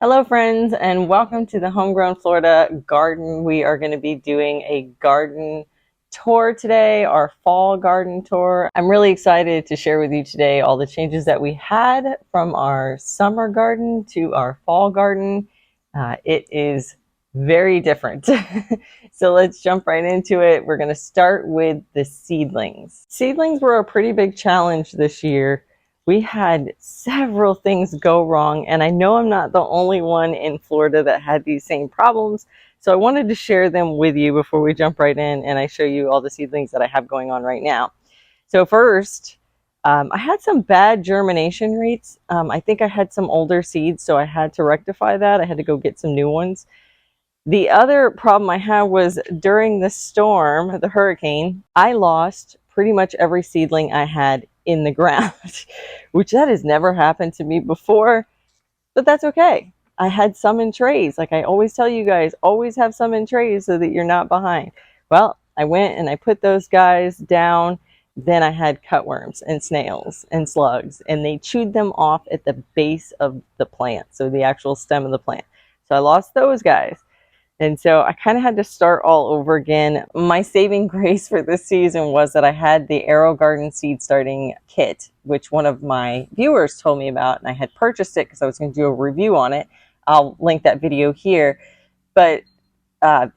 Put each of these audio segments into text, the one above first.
Hello friends, and welcome to the Homegrown Florida Garden. We are going to be doing a garden tour today, our fall garden tour. I'm really excited to share with you today all the changes that we had from our summer garden to our fall garden. It is very different. So let's jump right into it. We're going to start with the seedlings. Seedlings were a pretty big challenge this year. We had several things go wrong, and I know I'm not the only one in Florida that had these same problems. So I wanted to share them with you before we jump right in and I show you all the seedlings that I have going on right now. So first, I had some bad germination rates. I think I had some older seeds, so I had to rectify that. I had to go get some new ones. The other problem I had was during the storm, the hurricane, I lost pretty much every seedling I had in the ground, which that has never happened to me before, but that's okay. I had some in trays. Like I always tell you guys, always have some in trays so that you're not behind. Well, I went and I put those guys down. Then I had cutworms and snails and slugs, and they chewed them off at the base of the plant, so the actual stem of the plant. So I lost those guys. And so I kind of had to start all over again. My saving grace for this season was that I had the Arrow Garden seed starting kit, which one of my viewers told me about, and I had purchased it because I was going to do a review on it. I'll link that video here. But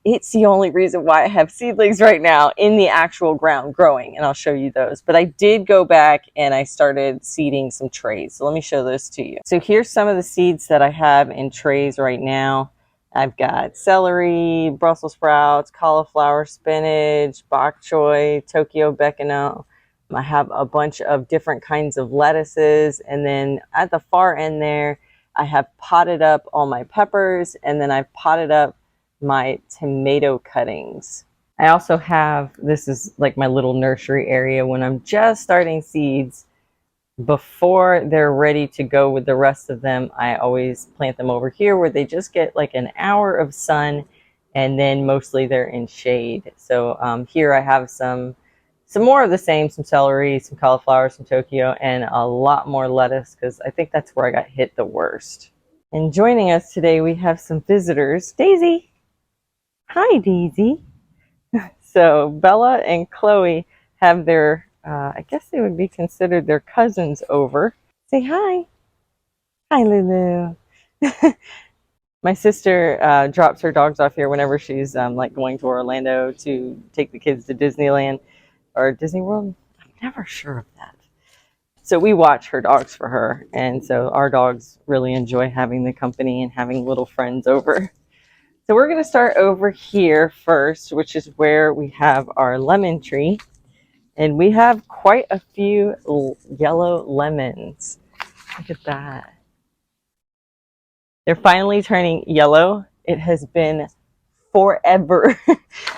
it's the only reason why I have seedlings right now in the actual ground growing, and I'll show you those. But I did go back and I started seeding some trays. So let me show those to you. So here's some of the seeds that I have in trays right now. I've got celery, Brussels sprouts, cauliflower, spinach, bok choy, Tokyo becano. I have a bunch of different kinds of lettuces. And then at the far end there, I have potted up all my peppers, and then I've potted up my tomato cuttings. I also have, this is like my little nursery area when I'm just starting seeds. Before they're ready to go with the rest of them, I always plant them over here where they just get like an hour of sun, and then mostly they're in shade. So here I have some more of the same, some celery, some cauliflower, some Tokyo, and a lot more lettuce because I think that's where I got hit the worst. And joining us today, we have some visitors. Daisy. Hi, Daisy. So Bella and Chloe have their I guess they would be considered their cousins over. Say hi. Hi, Lulu. My sister drops her dogs off here whenever she's like going to Orlando to take the kids to Disneyland or Disney World. I'm never sure of that. So we watch her dogs for her. And so our dogs really enjoy having the company and having little friends over. So we're going to start over here first, which is where we have our lemon tree. And we have quite a few yellow lemons. Look at that. They're finally turning yellow. It has been forever.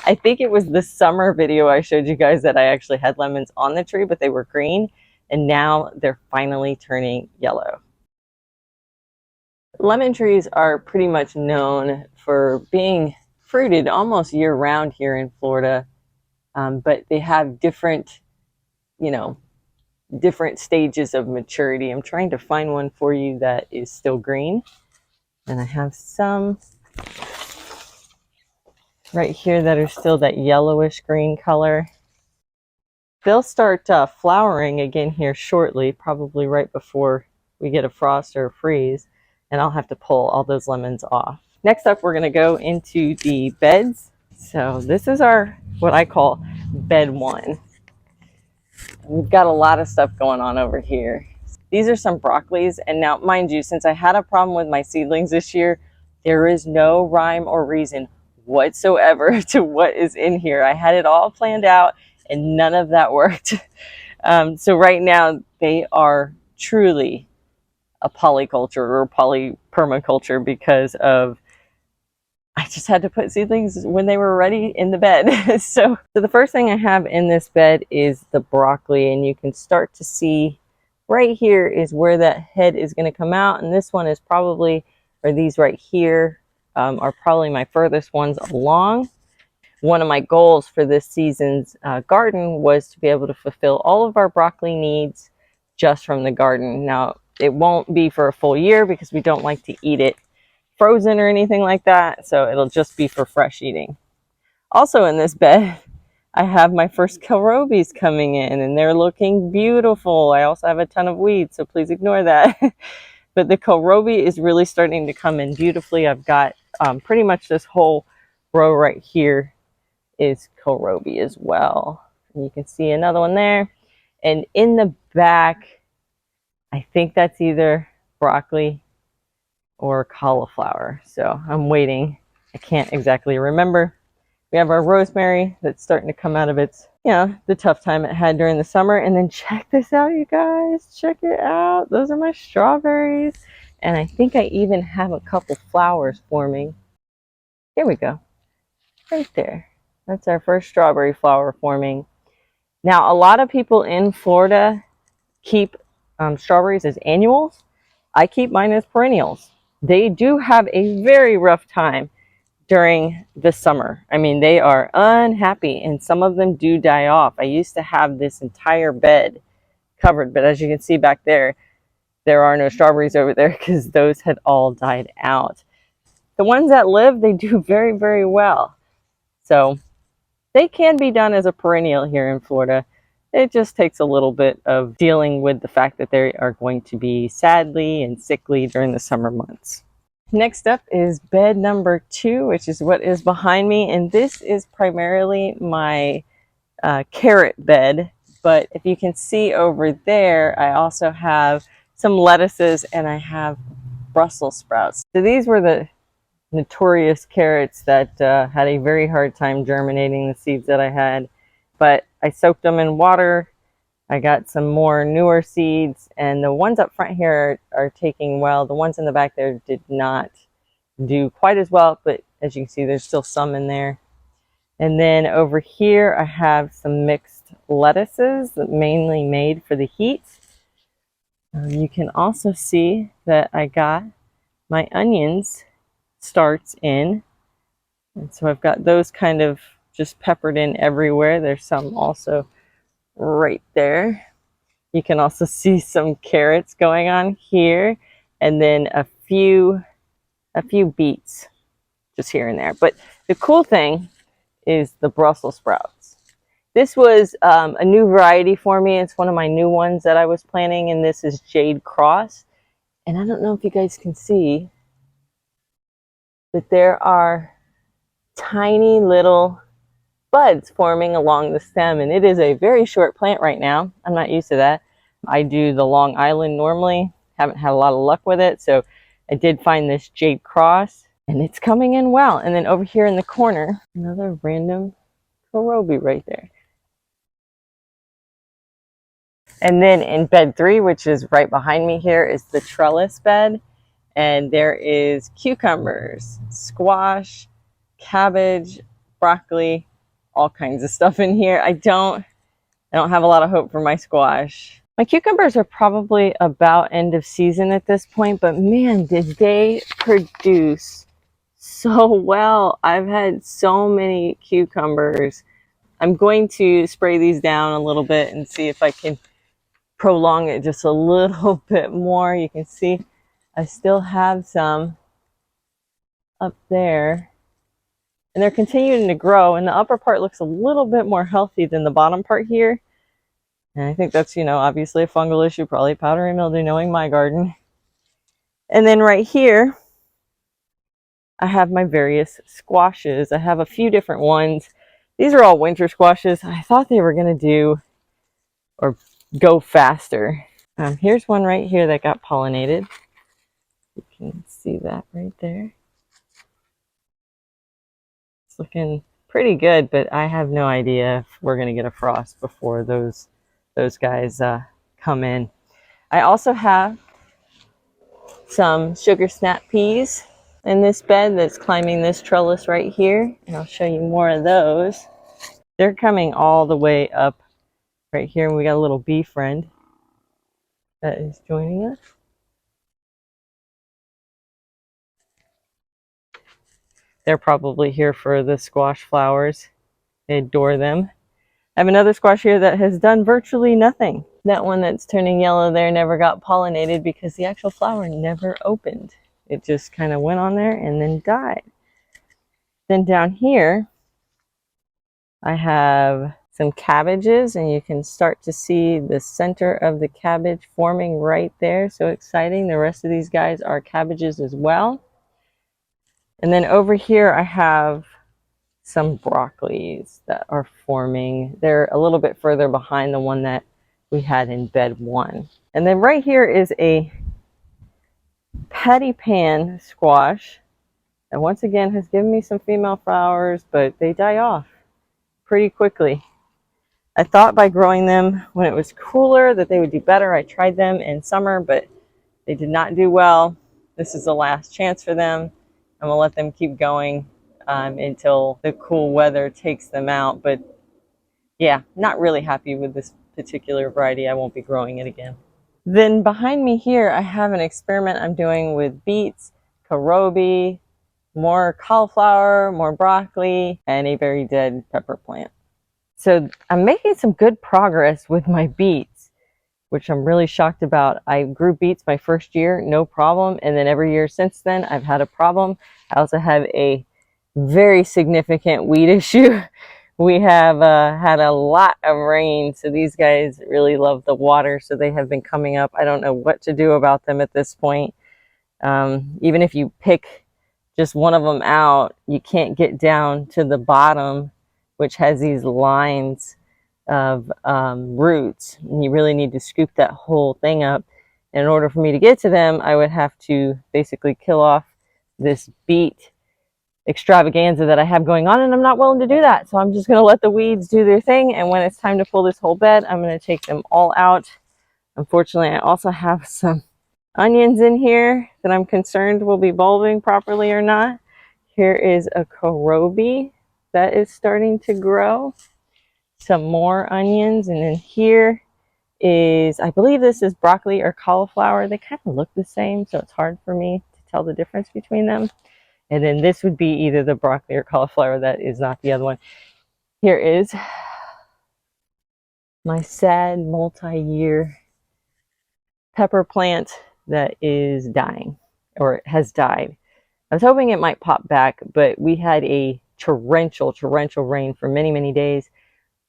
I think it was the summer video I showed you guys that I actually had lemons on the tree, but they were green. And now they're finally turning yellow. Lemon trees are pretty much known for being fruited almost year round here in Florida. But they have different, different stages of maturity. I'm trying to find one for you that is still green. And I have some right here that are still that yellowish green color. They'll start flowering again here shortly, probably right before we get a frost or a freeze. And I'll have to pull all those lemons off. Next up, we're going to go into the beds. So this is our, what I call bed one. We've got a lot of stuff going on over here. These are some broccolis. And now, mind you, since I had a problem with my seedlings this year, there is no rhyme or reason whatsoever to what is in here. I had it all planned out and none of that worked. So right now they are truly a polyculture or polypermaculture because of I just had to put seedlings when they were ready in the bed. So the first thing I have in this bed is the broccoli, and you can start to see right here is where that head is going to come out. And this one is probably, or these right here are probably my furthest ones along. One of my goals for this season's garden was to be able to fulfill all of our broccoli needs just from the garden. Now, it won't be for a full year because we don't like to eat it frozen or anything like that, so it'll just be for fresh eating. Also in this bed, I have my first kohlrabies coming in, and they're looking beautiful. I also have a ton of weeds, so please ignore that. But the kohlrabi is really starting to come in beautifully. I've got pretty much this whole row right here is kohlrabi as well. And you can see another one there. And in the back, I think that's either broccoli or cauliflower. So I'm waiting. I can't exactly remember. We have our rosemary that's starting to come out of its, the tough time it had during the summer. And then check this out, you guys. Check it out. Those are my strawberries. And I think I even have a couple flowers forming. Here we go. Right there. That's our first strawberry flower forming. Now, a lot of people in Florida keep strawberries as annuals. I keep mine as perennials. They do have a very rough time during the summer. I mean, they are unhappy, and some of them do die off. I used to have this entire bed covered, but as you can see back there, there are no strawberries over there because those had all died out. The ones that live, they do very, very well. So they can be done as a perennial here in Florida. It just takes a little bit of dealing with the fact that they are going to be sadly and sickly during the summer months. Next up is bed number 2, which is what is behind me. And this is primarily my carrot bed. But if you can see over there, I also have some lettuces and I have Brussels sprouts. So these were the notorious carrots that had a very hard time germinating, the seeds that I had. But I soaked them in water. I got some more newer seeds, and the ones up front here are taking well. The ones in the back there did not do quite as well, but as you can see, there's still some in there. And then over here, I have some mixed lettuces that mainly made for the heat. You can also see that I got my onions starts in. And so I've got those kind of just peppered in everywhere. There's some also right there. You can also see some carrots going on here, and then a few beets just here and there. But the cool thing is the Brussels sprouts. This was a new variety for me. It's one of my new ones that I was planting, and this is Jade Cross. And I don't know if you guys can see, but there are tiny little buds forming along the stem, and it is a very short plant right now. I'm not used to that. I do the Long Island normally. Haven't had a lot of luck with it, so I did find this Jade Cross, and it's coming in well. And then over here in the corner, another random kohlrabi right there. And then in bed 3, which is right behind me here, is the trellis bed. And there is cucumbers, squash, cabbage, broccoli, all kinds of stuff in here. I don't have a lot of hope for my squash. My cucumbers are probably about end of season at this point, but man, did they produce so well. I've had so many cucumbers. I'm going to spray these down a little bit and see if I can prolong it just a little bit more. You can see I still have some up there. And they're continuing to grow, and the upper part looks a little bit more healthy than the bottom part here. And I think that's, obviously a fungal issue, probably powdery mildew, knowing my garden. And then right here, I have my various squashes. I have a few different ones. These are all winter squashes. I thought they were going to do or go faster. Here's one right here that got pollinated. You can see that right there. Looking pretty good, but I have no idea if we're going to get a frost before those guys come in. I also have some sugar snap peas in this bed that's climbing this trellis right here, and I'll show you more of those. They're coming all the way up right here, and we got a little bee friend that is joining us. They're probably here for the squash flowers. They adore them. I have another squash here that has done virtually nothing. That one that's turning yellow there never got pollinated because the actual flower never opened. It just kind of went on there and then died. Then down here, I have some cabbages, and you can start to see the center of the cabbage forming right there. So exciting. The rest of these guys are cabbages as well. And then over here, I have some broccolis that are forming. They're a little bit further behind the one that we had in bed 1. And then right here is a patty pan squash that once again has given me some female flowers, but they die off pretty quickly. I thought by growing them when it was cooler that they would do better. I tried them in summer, but they did not do well. This is the last chance for them. I'm gonna let them keep going until the cool weather takes them out. But yeah, not really happy with this particular variety. I won't be growing it again. Then behind me here, I have an experiment I'm doing with beets, carobi, more cauliflower, more broccoli, and a very dead pepper plant. So I'm making some good progress with my beets, which I'm really shocked about. I grew beets my first year, no problem. And then every year since then, I've had a problem. I also have a very significant weed issue. We have had a lot of rain, so these guys really love the water, so they have been coming up. I don't know what to do about them at this point. Even if you pick just one of them out, you can't get down to the bottom, which has these lines of roots. And you really need to scoop that whole thing up. And in order for me to get to them, I would have to basically kill off this beet extravaganza that I have going on, and I'm not willing to do that. So I'm just going to let the weeds do their thing, and when it's time to pull this whole bed, I'm going to take them all out. Unfortunately, I also have some onions in here that I'm concerned will be bulbing properly or not. Here is a carobi that is starting to grow. Some more onions, and then here is, I believe this is broccoli or cauliflower. They kind of look the same, so it's hard for me to tell the difference between them. And then this would be either the broccoli or cauliflower. That is not the other one. Here is my sad multi-year pepper plant that is dying, or has died. I was hoping it might pop back, but we had a torrential rain for many, many days.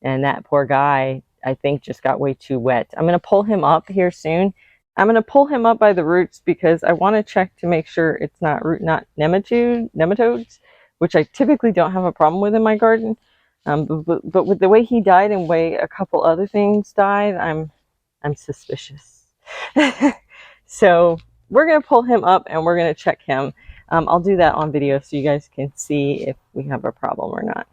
And that poor guy, I think, just got way too wet. I'm going to pull him up here soon. I'm going to pull him up by the roots because I want to check to make sure it's not root knot nematodes, which I typically don't have a problem with in my garden. But with the way he died and way a couple other things died, I'm suspicious. So we're going to pull him up and we're going to check him. I'll do that on video so you guys can see if we have a problem or not.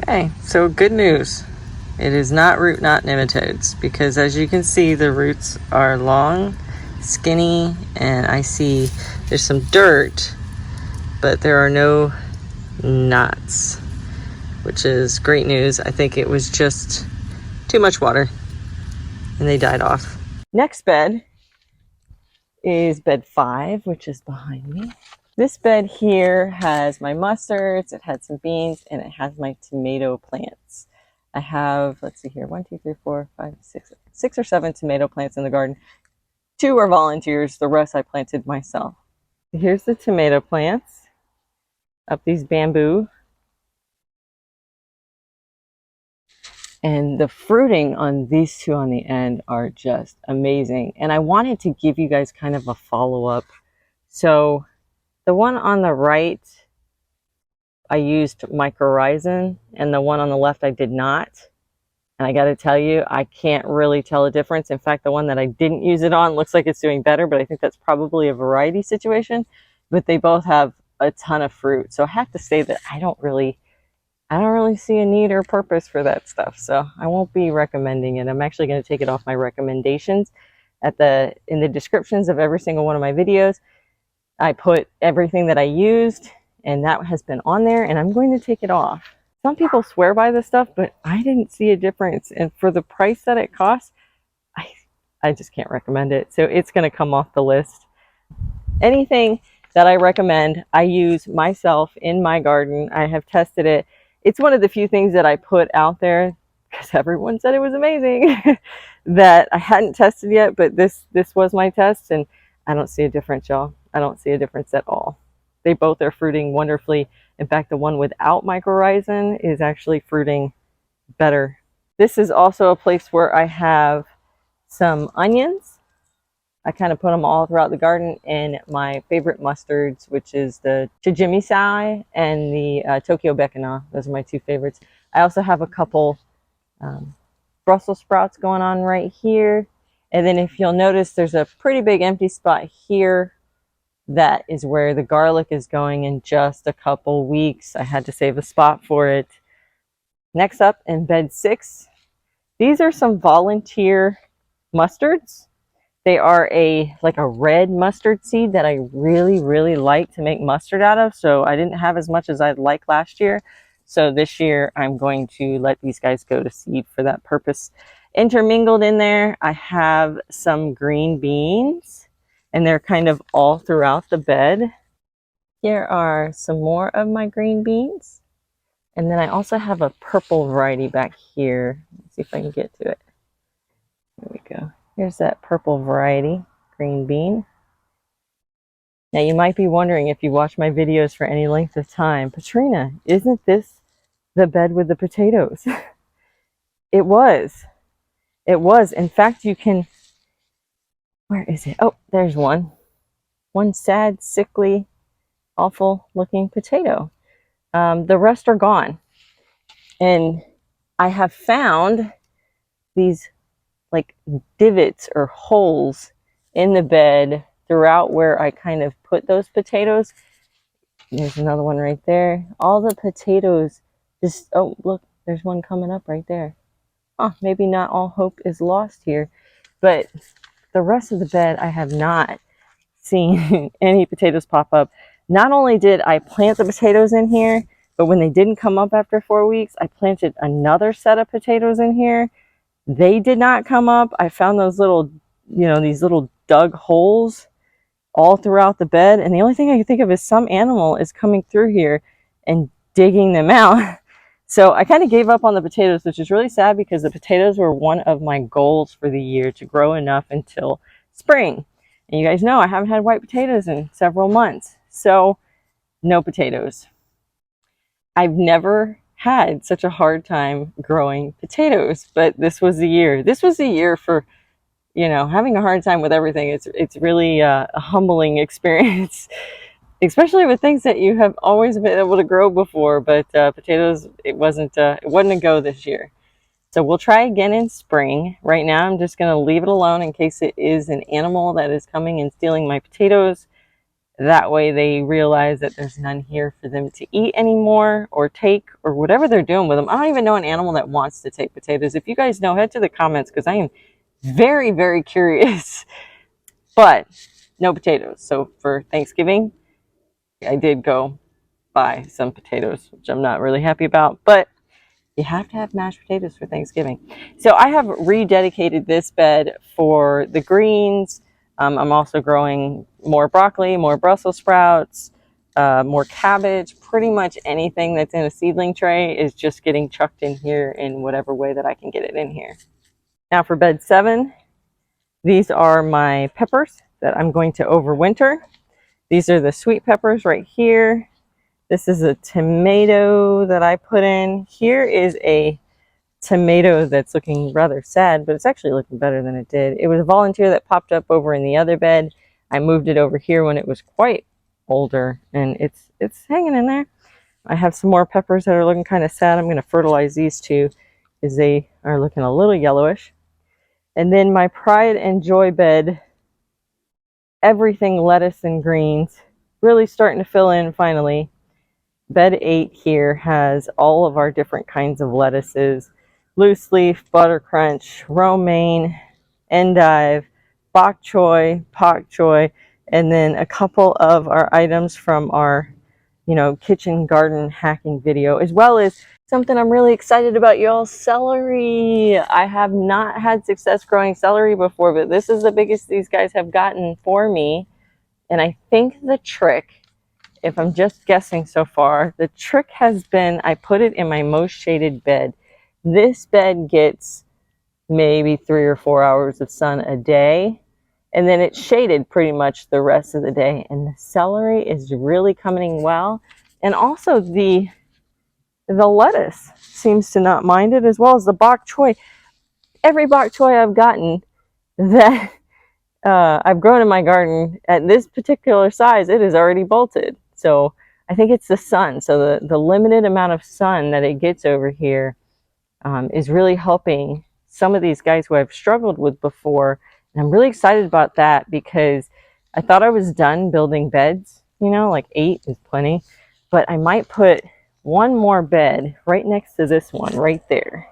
Okay, so good news. It is not root knot nematodes, because as you can see, the roots are long, skinny, and I see there's some dirt, but there are no knots, which is great news. I think it was just too much water and they died off. Next bed is bed 5, which is behind me. This bed here has my mustards, it had some beans, and it has my tomato plants. I have, let's see here, 1, 2, 3, 4, 5, 6 or 7 tomato plants in the garden. 2 are volunteers, the rest I planted myself. Here's the tomato plants up these bamboo. And the fruiting on these 2 on the end are just amazing. And I wanted to give you guys kind of a follow-up. So the one on the right, I used mycorrhizin, and the one on the left I did not. And I got to tell you, I can't really tell a difference. In fact, the one that I didn't use it on looks like it's doing better, but I think that's probably a variety situation. But they both have a ton of fruit. So I have to say that I don't really see a need or purpose for that stuff. So I won't be recommending it. I'm actually going to take it off my recommendations. In the descriptions of every single one of my videos, I put everything that I used, and that has been on there, and I'm going to take it off. Some people swear by this stuff, but I didn't see a difference. And for the price that it costs, I just can't recommend it. So it's going to come off the list. Anything that I recommend, I use myself in my garden. I have tested it. It's one of the few things that I put out there because everyone said it was amazing that I hadn't tested yet, but this was my test, and I don't see a difference, y'all. I don't see a difference at all. They both are fruiting wonderfully. In fact, the one without mycorrhizin is actually fruiting better. This is also a place where I have some onions. I kind of put them all throughout the garden, and my favorite mustards, which is the Chijimisai and the Tokyo Bekina. Those are my two favorites. I also have a couple Brussels sprouts going on right here. And then if you'll notice, there's a pretty big empty spot here. That is where the garlic is going in just a couple weeks. I had to save a spot for it. Next up in bed 6, these are some volunteer mustards. They are like a red mustard seed that I really like to make mustard out of. So I didn't have as much as I'd like last year. So this year I'm going to let these guys go to seed for that purpose. Intermingled in there, I have some green beans, and they're kind of all throughout the bed. Here are some more of my green beans. And then I also have a purple variety back here. Let's see if I can get to it. There we go. Here's that purple variety, green bean. Now you might be wondering if you watch my videos for any length of time, Patrina, isn't this the bed with the potatoes? It was. It was. In fact, you can, where is it? Oh, there's one. One sad, sickly, awful looking potato. The rest are gone. And I have found these like divots or holes in the bed throughout where I kind of put those potatoes. There's another one right there. All the potatoes just, oh, look, there's one coming up right there. Oh, maybe not all hope is lost here, but the rest of the bed, I have not seen any potatoes pop up. Not only did I plant the potatoes in here, but when they didn't come up after 4 weeks, I planted another set of potatoes in here. They did not come up. I found those little, these little dug holes all throughout the bed. And the only thing I can think of is some animal is coming through here and digging them out. So I kind of gave up on the potatoes, which is really sad because the potatoes were one of my goals for the year, to grow enough until spring. And you guys know I haven't had white potatoes in several months. So no potatoes. I've never had such a hard time growing potatoes, but this was the year. This was the year for, having a hard time with everything. It's really a humbling experience, especially with things that you have always been able to grow before. But potatoes, it wasn't a go this year. So we'll try again in spring. Right now, I'm just going to leave it alone in case it is an animal that is coming and stealing my potatoes. That way they realize that there's none here for them to eat anymore or take or whatever they're doing with them. I don't even know an animal that wants to take potatoes. If you guys know, head to the comments because I am very curious. But no potatoes. So for Thanksgiving, I did go buy some potatoes, which I'm not really happy about. But you have to have mashed potatoes for Thanksgiving. So I have rededicated this bed for the greens. I'm also growing more broccoli, more Brussels sprouts, more cabbage. Pretty much anything that's in a seedling tray is just getting chucked in here in whatever way that I can get it in here. Now for bed 7, these are my peppers that I'm going to overwinter. These are the sweet peppers right here. This is a tomato that I put in. Here is a tomato that's looking rather sad, but it's actually looking better than it did. It was a volunteer that popped up over in the other bed. I moved it over here when it was quite older, and it's hanging in there. I have some more peppers that are looking kind of sad. I'm going to fertilize these two because they are looking a little yellowish. And then my pride and joy bed, everything lettuce and greens, really starting to fill in finally. Bed 8 here has all of our different kinds of lettuces: loose leaf, butter crunch, romaine, endive, bok choy, pak choy, and then a couple of our items from our kitchen garden hacking video, as well as something I'm really excited about, y'all: celery. I have not had success growing celery before, but this is the biggest these guys have gotten for me. And I think the trick, if I'm just guessing so far, the trick has been I put it in my most shaded bed. This bed gets maybe 3 or 4 hours of sun a day, and then it's shaded pretty much the rest of the day. And the celery is really coming well. And also the lettuce seems to not mind it, as well as the bok choy. Every bok choy I've gotten that I've grown in my garden at this particular size, it is already bolted. So I think it's the sun. So the limited amount of sun that it gets over here is really helping some of these guys who I've struggled with before. And I'm really excited about that, because I thought I was done building beds, like 8 is plenty, but I might put one more bed right next to this one right there.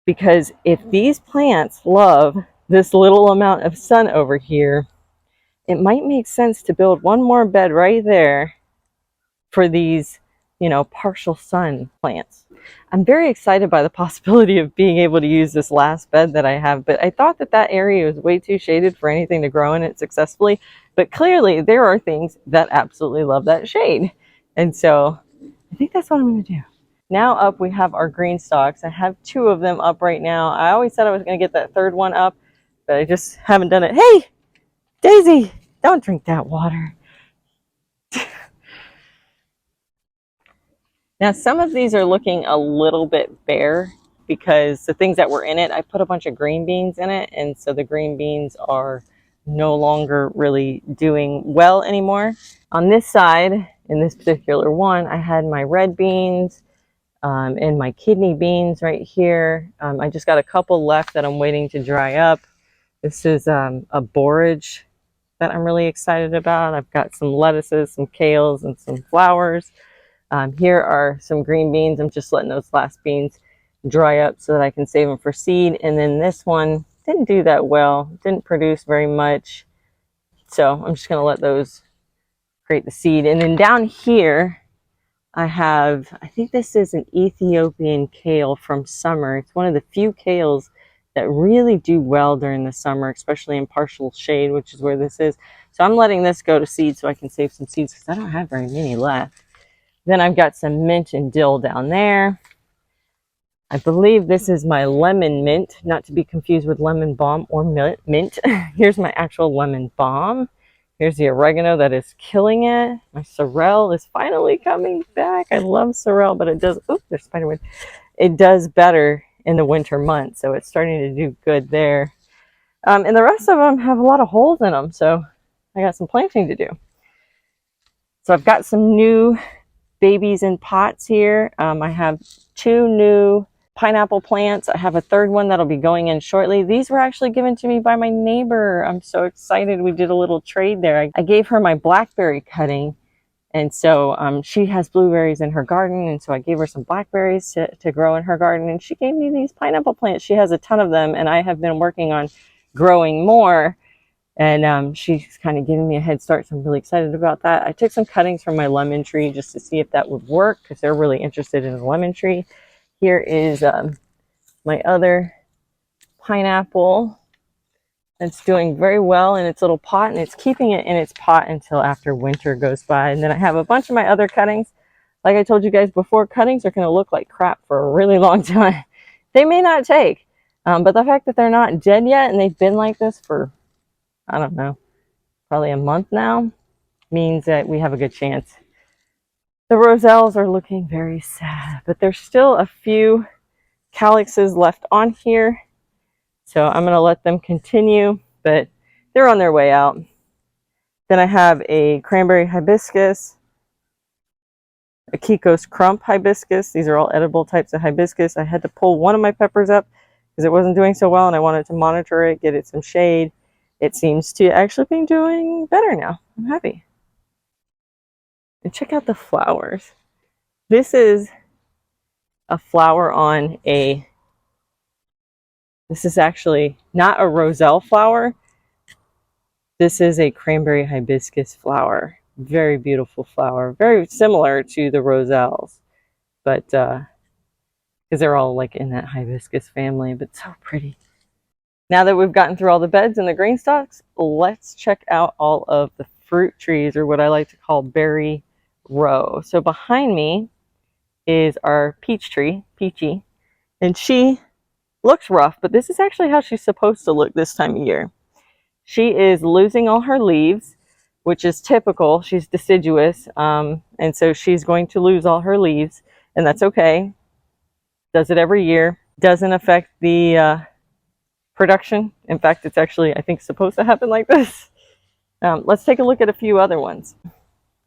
Because if these plants love this little amount of sun over here, it might make sense to build one more bed right there for these, partial sun plants. I'm very excited by the possibility of being able to use this last bed that I have, but I thought that area was way too shaded for anything to grow in it successfully. But clearly there are things that absolutely love that shade. And so I think that's what I'm going to do. Now up we have our green stalks. I have 2 of them up right now. I always said I was going to get that 3rd one up, but I just haven't done it. Hey, Daisy, don't drink that water. Now, some of these are looking a little bit bare, because the things that were in it, I put a bunch of green beans in it, and so the green beans are no longer really doing well anymore. On this side, in this particular one, I had my red beans and my kidney beans right here. I just got a couple left that I'm waiting to dry up. This is a borage that I'm really excited about. I've got some lettuces, some kales, and some flowers. Here are some green beans. I'm just letting those last beans dry up so that I can save them for seed. And then this one didn't do that well, didn't produce very much. So I'm just going to let those create the seed. And then down here, I think this is an Ethiopian kale from summer. It's one of the few kales that really do well during the summer, especially in partial shade, which is where this is. So I'm letting this go to seed so I can save some seeds, because I don't have very many left. Then I've got some mint and dill down there. I believe this is my lemon mint, not to be confused with lemon balm or mint. Here's my actual lemon balm. Here's the oregano that is killing it. My sorrel is finally coming back. I love sorrel, but it does, oops, there's spiderweb. It does better in the winter months, so it's starting to do good there. And the rest of them have a lot of holes in them, so I got some planting to do. So I've got some new babies in pots here. I have 2 new pineapple plants. I have a 3rd one that'll be going in shortly. These were actually given to me by my neighbor. I'm so excited. We did a little trade there. I gave her my blackberry cutting, and so she has blueberries in her garden, and so I gave her some blackberries to grow in her garden, and she gave me these pineapple plants. She has a ton of them, and I have been working on growing more. And she's kind of giving me a head start, so I'm really excited about that. I took some cuttings from my lemon tree just to see if that would work, because they're really interested in the lemon tree. Here is my other pineapple that's doing very well in its little pot, and it's keeping it in its pot until after winter goes by. And then I have a bunch of my other cuttings. Like I told you guys before, cuttings are going to look like crap for a really long time. They may not take, but the fact that they're not dead yet and they've been like this for, I don't know, probably a month now, means that we have a good chance. The roselles are looking very sad, but there's still a few calyxes left on here. So I'm going to let them continue, but they're on their way out. Then I have a cranberry hibiscus, a Kiko's crump hibiscus. These are all edible types of hibiscus. I had to pull one of my peppers up because it wasn't doing so well, and I wanted to monitor it, get it some shade. It seems to actually be doing better now. I'm happy. And check out the flowers. This is a flower on a, this is actually not a roselle flower. This is a cranberry hibiscus flower. Very beautiful flower, very similar to the roselles, but because they're all like in that hibiscus family, but so pretty. Now that we've gotten through all the beds and the green stalks, let's check out all of the fruit trees, or what I like to call berry row. So behind me is our peach tree, Peachy, and she looks rough, but this is actually how she's supposed to look this time of year. She is losing all her leaves, which is typical. She's deciduous, and so she's going to lose all her leaves, and that's okay. Does it every year. Doesn't affect the production. In fact, it's actually, I think, supposed to happen like this. Let's take a look at a few other ones.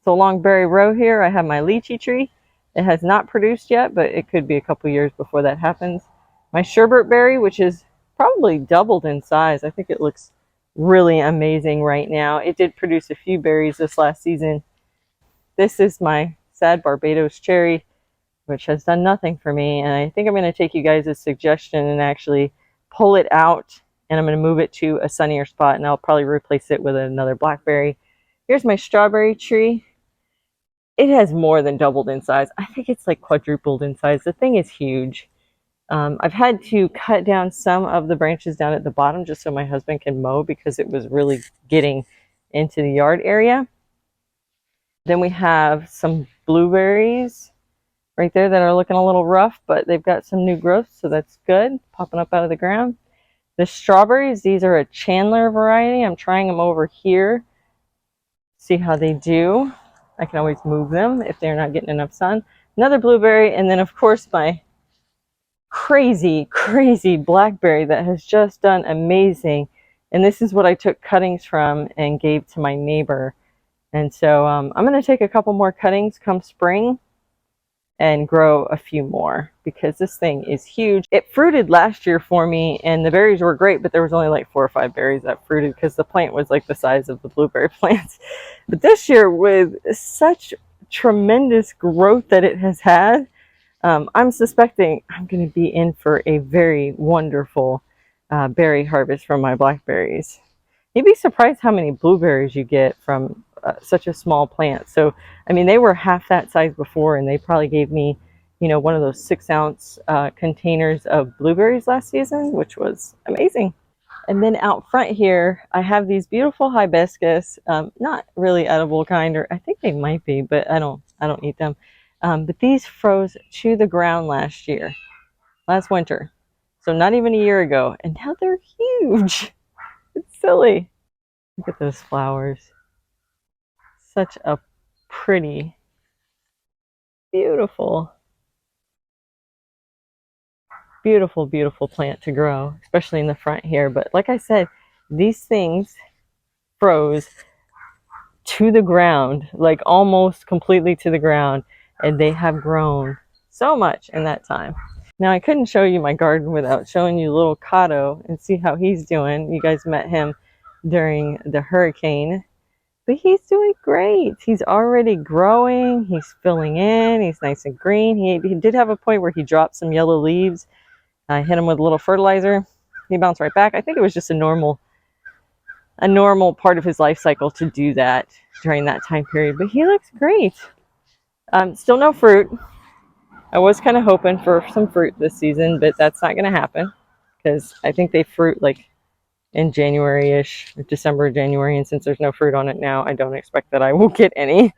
So along Berry Row here, I have my lychee tree. It has not produced yet, but it could be a couple years before that happens. My sherbet berry, which is probably doubled in size. I think it looks really amazing right now. It did produce a few berries this last season. This is my sad Barbados cherry, which has done nothing for me. And I think I'm going to take you guys' suggestion and actually pull it out, and I'm going to move it to a sunnier spot, and I'll probably replace it with another blackberry. Here's my strawberry tree. It has more than doubled in size. I think it's like quadrupled in size. The thing is huge. I've had to cut down some of the branches down at the bottom just so my husband can mow, because it was really getting into the yard area. Then we have some blueberries right there that are looking a little rough, but they've got some new growth, so that's good, popping up out of the ground. The strawberries, these are a Chandler variety. I'm trying them over here, see how they do. I can always move them if they're not getting enough sun. Another blueberry, and then of course my crazy blackberry that has just done amazing. And this is what I took cuttings from and gave to my neighbor. And so I'm going to take a couple more cuttings come spring and grow a few more, because this thing is huge. It fruited last year for me, and the berries were great, but there was only like 4 or 5 berries that fruited because the plant was like the size of the blueberry plants. But this year, with such tremendous growth that it has had, I'm suspecting I'm going to be in for a very wonderful berry harvest from my blackberries. You'd be surprised how many blueberries you get from such a small plant. So, I mean, they were half that size before, and they probably gave me, you know, one of those 6-ounce containers of blueberries last season, which was amazing. And then out front here, I have these beautiful hibiscus, not really edible kind, or I think they might be, but I don't eat them. But these froze to the ground last winter. So not even a year ago, and now they're huge. It's silly. Look at those flowers. Such a pretty, beautiful plant to grow, especially in the front here. But like I said, these things froze to the ground, like almost completely to the ground, and they have grown so much in that time. Now, I couldn't show you my garden without showing you little Kato and see how he's doing. You guys met him during the hurricane. But he's doing great. He's already growing. He's filling in. He's nice and green. He did have a point where he dropped some yellow leaves. I hit him with a little fertilizer. He bounced right back. I think it was just a normal part of his life cycle to do that during that time period. But he looks great. Still no fruit. I was kind of hoping for some fruit this season, but that's not going to happen, because I think they fruit like in January-ish, December, January, and since there's no fruit on it now, I don't expect that I will get any.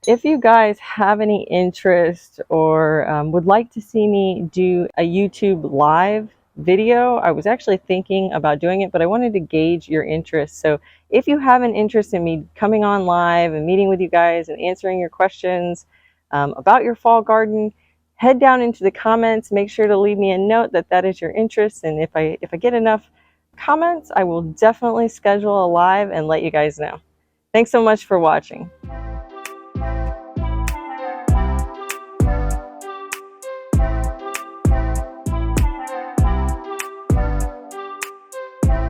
If you guys have any interest or would like to see me do a YouTube live video, I was actually thinking about doing it, but I wanted to gauge your interest. So if you have an interest in me coming on live and meeting with you guys and answering your questions about your fall garden, head down into the comments. Make sure to leave me a note that that is your interest, and if I get enough comments, I will definitely schedule a live and let you guys know. Thanks so much for watching.